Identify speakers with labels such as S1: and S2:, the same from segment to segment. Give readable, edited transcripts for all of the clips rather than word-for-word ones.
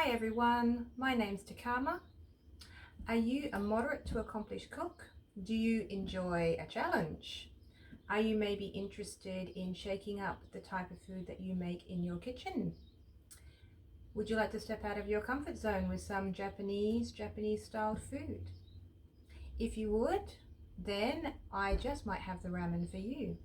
S1: Hi everyone, my name's Takama. Are you a moderate to accomplished cook? Do you enjoy a challenge? Are you maybe interested in shaking up the type of food that you make in your kitchen? Would you like to step out of your comfort zone with some Japanese styled food? If you would, then I just might have the ramen for you.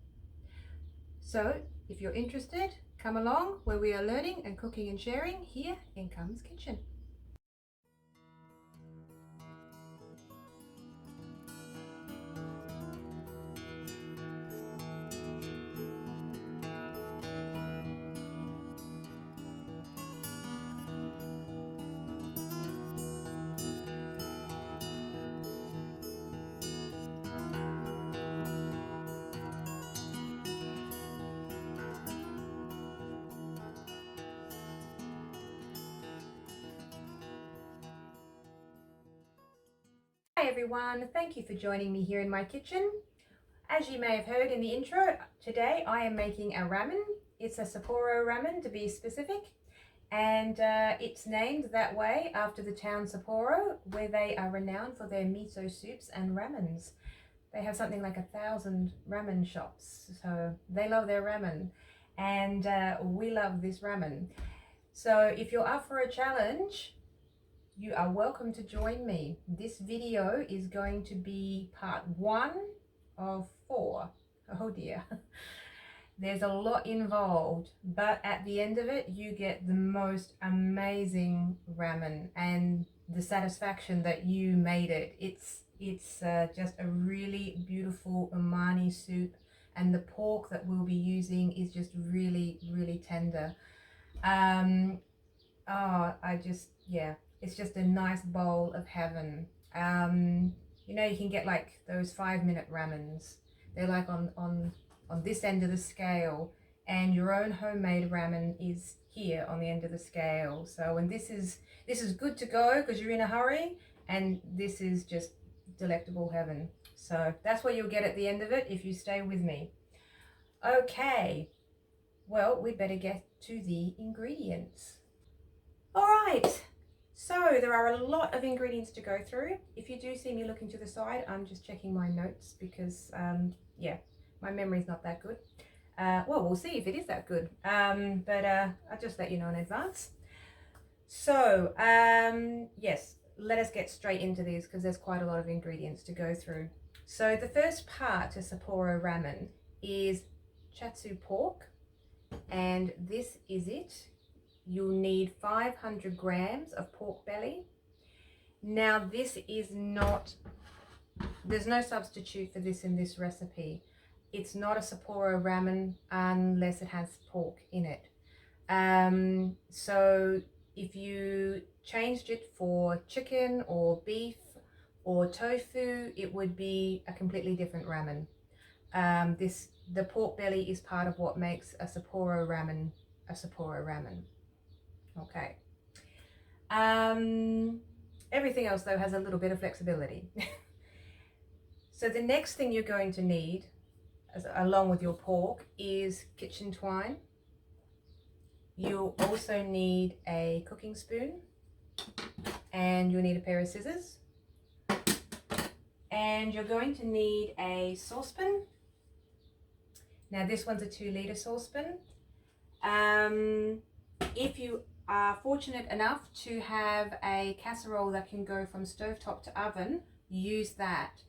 S1: So if you're interested, come along where we are learning and cooking and sharing here in Kama's Kitchen. Hi everyone, thank you for joining me here in my kitchen. As you may have heard in the intro, today I am making a ramen. It's a Sapporo ramen to be specific, and it's named that way after the town Sapporo, where they are renowned for their miso soups and ramens. They have something like 1,000 ramen shops, so they love their ramen, and we love this ramen. So if you're up for a challenge, you are welcome to join me. This video is going to be part 1 of 4. Oh dear. There's a lot involved, but at the end of it, you get the most amazing ramen and the satisfaction that you made it. It's just a really beautiful umami soup, and the pork that we'll be using is just really tender. It's just a nice bowl of heaven. You know, you can get like those 5-minute ramens. They're like on this end of the scale, and your own homemade ramen is here on the end of the scale. So, and this is good to go because you're in a hurry, and this is just delectable heaven. So that's what you'll get at the end of it if you stay with me. Okay, well, we better get to the ingredients. All right. So there are a lot of ingredients to go through. If you do see me looking to the side, I'm just checking my notes because, yeah, my memory's not that good. Well, we'll see if it is that good, but I'll just let you know in advance. So, yes, let us get straight into these because there's quite a lot of ingredients to go through. So the first part to Sapporo ramen is Chashu pork, and this is it. You'll need 500 grams of pork belly. Now this is not, there's no substitute for this in this recipe. It's not a Sapporo ramen unless it has pork in it. So if you changed it for chicken or beef or tofu, it would be a completely different ramen. The pork belly is part of what makes a Sapporo ramen a Sapporo ramen. Okay. Everything else though has a little bit of flexibility. So the next thing you're going to need, along with your pork, is kitchen twine. You'll also need a cooking spoon, and you'll need a pair of scissors, and you're going to need a saucepan. Now this one's a 2-liter saucepan. If you are fortunate enough to have a casserole that can go from stovetop to oven, use that.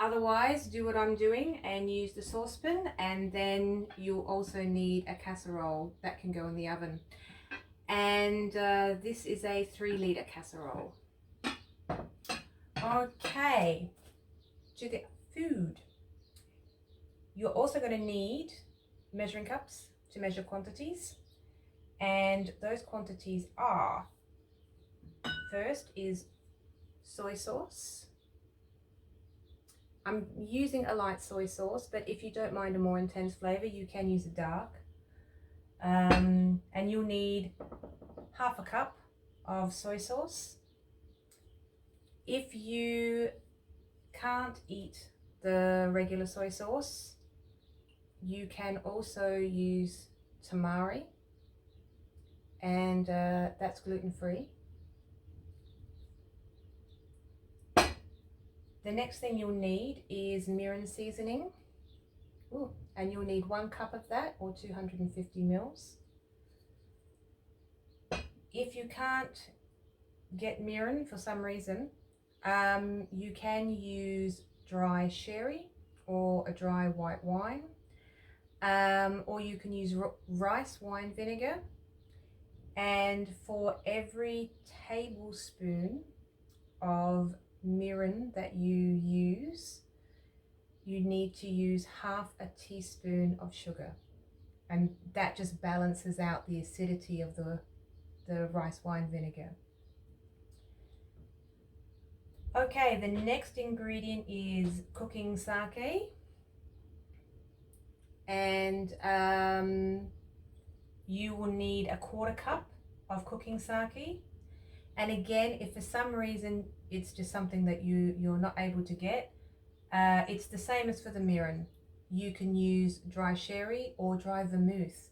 S1: Otherwise, do what I'm doing and use the saucepan, and then you'll also need a casserole that can go in the oven. And this is a 3-liter casserole. Okay, to the food. You're also going to need measuring cups to measure quantities. And those quantities are, first is soy sauce. I'm using a light soy sauce, but if you don't mind a more intense flavor, you can use a dark. And you'll need half a cup of soy sauce. If you can't eat the regular soy sauce, you can also use tamari. and that's gluten-free. The next thing you'll need is mirin seasoning. Ooh, and you'll need 1 cup of that, or 250 mils. If you can't get mirin for some reason, you can use dry sherry or a dry white wine, or you can use rice wine vinegar. And for every tablespoon of mirin that you use, you need to use half a teaspoon of sugar, and that just balances out the acidity of the rice wine vinegar. Okay, the next ingredient is cooking sake, and you will need a 1/4 cup of cooking sake. And again, if for some reason it's just something that you're not able to get, it's the same as for the mirin. You can use dry sherry or dry vermouth,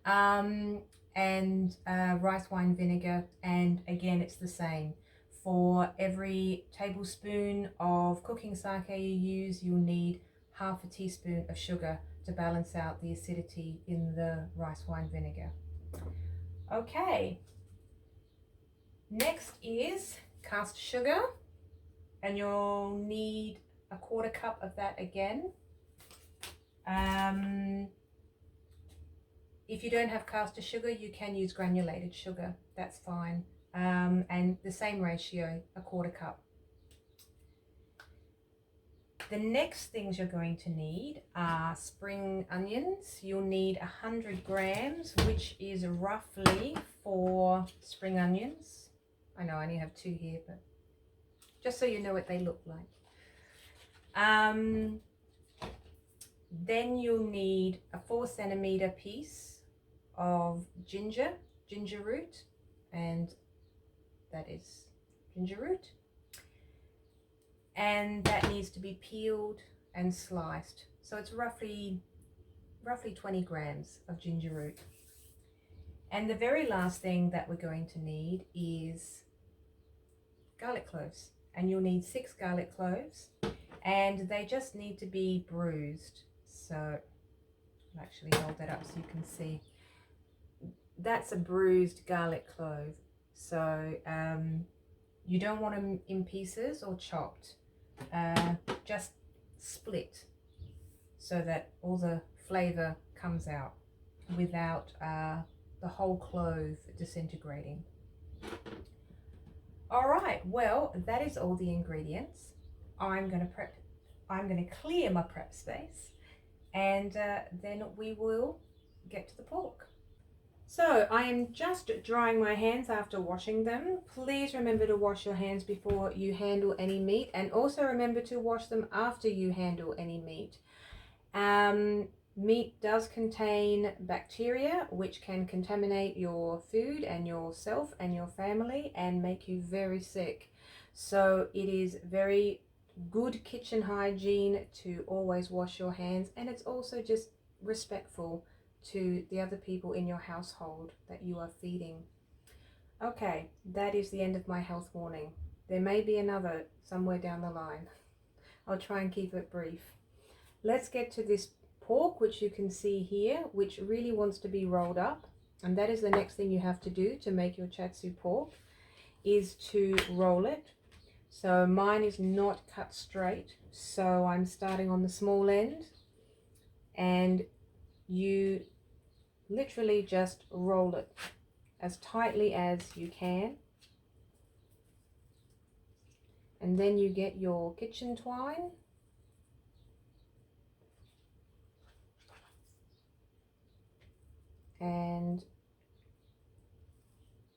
S1: and rice wine vinegar. And again, it's the same. For every tablespoon of cooking sake you use, you'll need half a teaspoon of sugar to balance out the acidity in the rice wine vinegar. Okay, next is cast sugar, and you'll need a 1/4 cup of that again. If you don't have caster sugar, you can use granulated sugar, that's fine. And the same ratio, a 1/4 cup. The next things you're going to need are spring onions. You'll need 100 grams, which is roughly 4 spring onions. I know I only have 2 here, but just so you know what they look like. Then you'll need a 4 centimeter piece of ginger root, and that is ginger root. And that needs to be peeled and sliced. So it's roughly 20 grams of ginger root. And the very last thing that we're going to need is garlic cloves. And you'll need 6 garlic cloves, and they just need to be bruised. So I'll actually hold that up so you can see. That's a bruised garlic clove. So you don't want them in pieces or chopped. Just split so that all the flavor comes out without the whole clove disintegrating. All right, well, that is all the ingredients. I'm going to clear my prep space, and then we will get to the pork. So I am just drying my hands after washing them. Please remember to wash your hands before you handle any meat, and also remember to wash them after you handle any meat. Meat does contain bacteria which can contaminate your food and yourself and your family and make you very sick. So it is very good kitchen hygiene to always wash your hands, and it's also just respectful to the other people in your household that you are feeding. Okay, that is the end of my health warning. There may be another somewhere down the line. I'll try and keep it brief. Let's get to this pork, which you can see here, which really wants to be rolled up. And that is the next thing you have to do to make your Chashu pork, is to roll it. So mine is not cut straight, so I'm starting on the small end, and you literally just roll it as tightly as you can, and then you get your kitchen twine and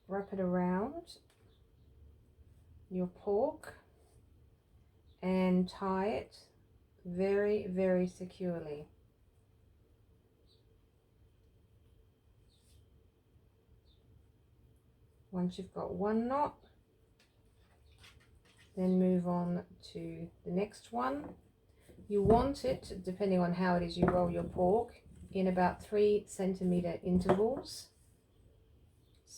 S1: wrap it around your pork and tie it very, very securely. Once you've got one knot, then move on to the next one. You want it, depending on how it is you roll your pork, in about 3 centimeter intervals.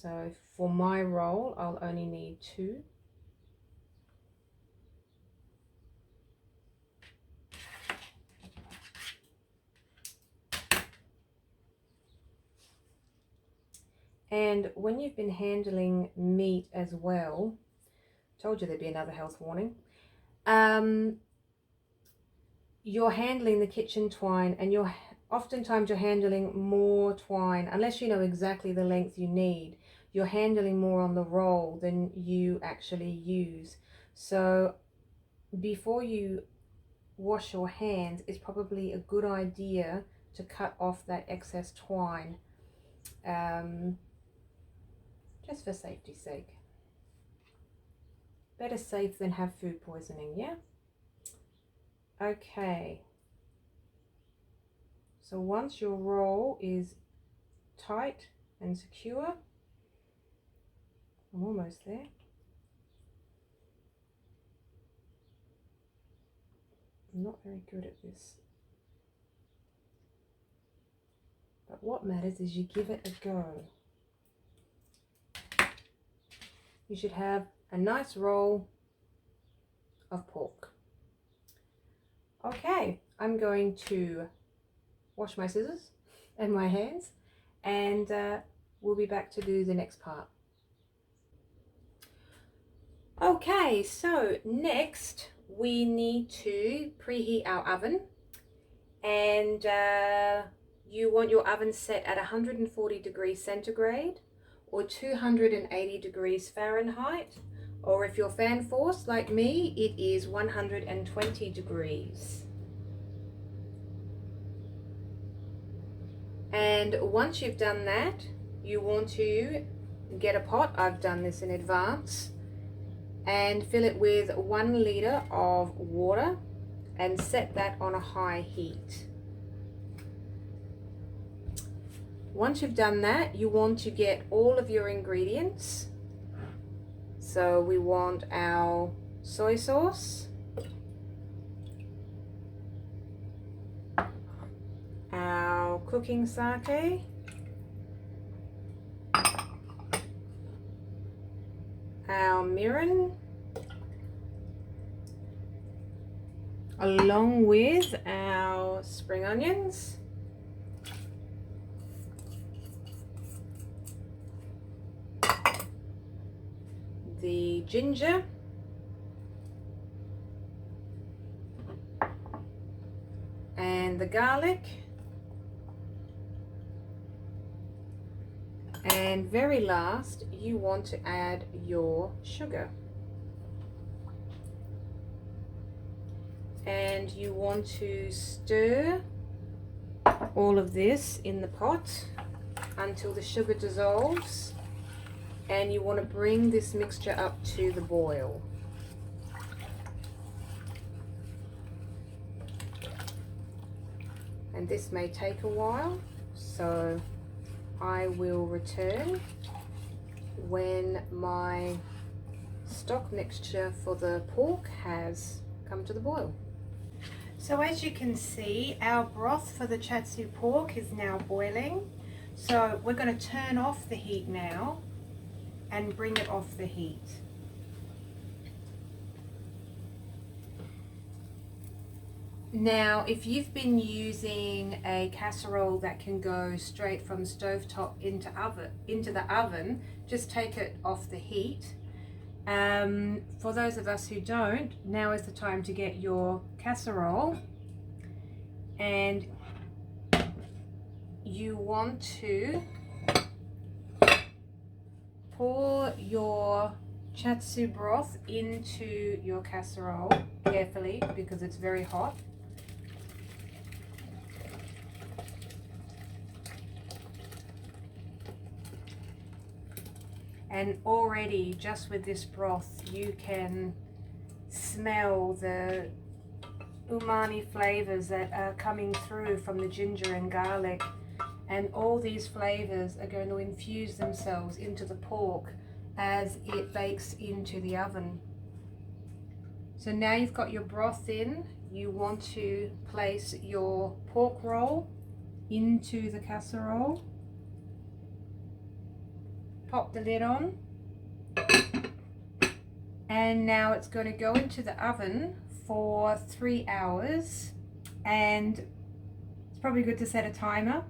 S1: So for my roll, I'll only need 2. And when you've been handling meat as well, told you there'd be another health warning. You're handling the kitchen twine, and oftentimes you're handling more twine, unless you know exactly the length you need. You're handling more on the roll than you actually use. So before you wash your hands, it's probably a good idea to cut off that excess twine, just for safety's sake. Better safe than have food poisoning, yeah? Okay. So once your roll is tight and secure, I'm almost there. I'm not very good at this. But what matters is you give it a go. You should have a nice roll of pork. Okay, I'm going to wash my scissors and my hands, and we'll be back to do the next part. Okay, so next we need to preheat our oven, and you want your oven set at 140 degrees centigrade or 280 degrees Fahrenheit, or if you're fan forced like me, it is 120 degrees. And once you've done that, you want to get a pot, I've done this in advance, and fill it with 1 liter of water and set that on a high heat. Once you've done that, you want to get all of your ingredients. So we want our soy sauce, our cooking sake, our mirin, along with our spring onions, the ginger, and the garlic, and very last you want to add your sugar, and you want to stir all of this in the pot until the sugar dissolves, and you want to bring this mixture up to the boil. And this may take a while, so I will return when my stock mixture for the pork has come to the boil. So as you can see, our broth for the Chashu pork is now boiling. So we're going to turn off the heat now and bring it off the heat. Now, if you've been using a casserole that can go straight from stovetop into the oven, just take it off the heat. For those of us who don't, now is the time to get your casserole, and you want to pour your Chashu broth into your casserole carefully because it's very hot. And already, just with this broth, you can smell the umami flavors that are coming through from the ginger and garlic. And all these flavors are going to infuse themselves into the pork as it bakes into the oven. So now you've got your broth in, you want to place your pork roll into the casserole. pop the lid on, and now it's going to go into the oven for 3 hours, and it's probably good to set a timer,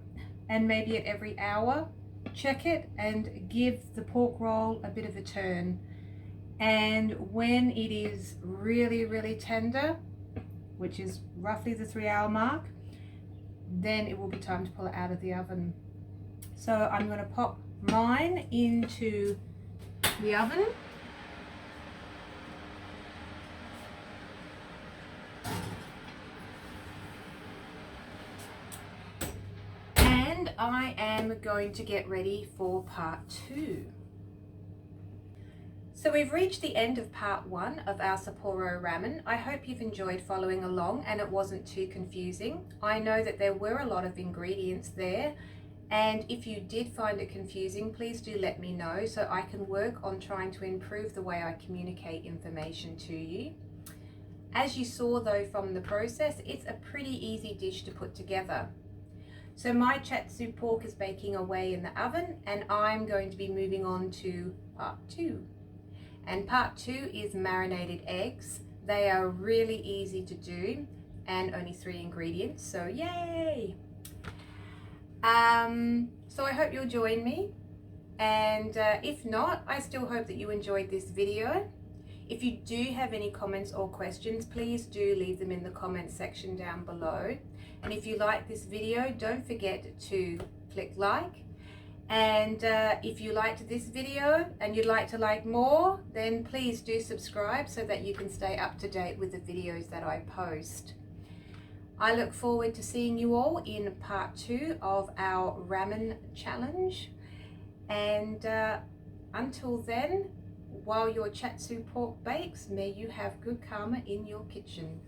S1: and maybe at every hour check it and give the pork roll a bit of a turn. And when it is really tender, which is roughly the 3 hour mark, then it will be time to pull it out of the oven. So I'm going to pop mine into the oven. And I am going to get ready for part 2. So we've reached the end of part 1 of our Sapporo Ramen. I hope you've enjoyed following along and it wasn't too confusing. I know that there were a lot of ingredients there, and if you did find it confusing, please do let me know so I can work on trying to improve the way I communicate information to you. As you saw though from the process, it's a pretty easy dish to put together. So my Chashu pork is baking away in the oven, and I'm going to be moving on to part 2. And part 2 is marinated eggs. They are really easy to do and only 3 ingredients, so yay! So I hope you'll join me, and if not, I still hope that you enjoyed this video. If you do have any comments or questions, please do leave them in the comments section down below. And if you like this video, don't forget to click like. And if you liked this video and you'd like to like more, then please do subscribe so that you can stay up to date with the videos that I post. I look forward to seeing you all in part 2 of our ramen challenge. And until then, while your Chashu pork bakes, may you have good karma in your kitchen.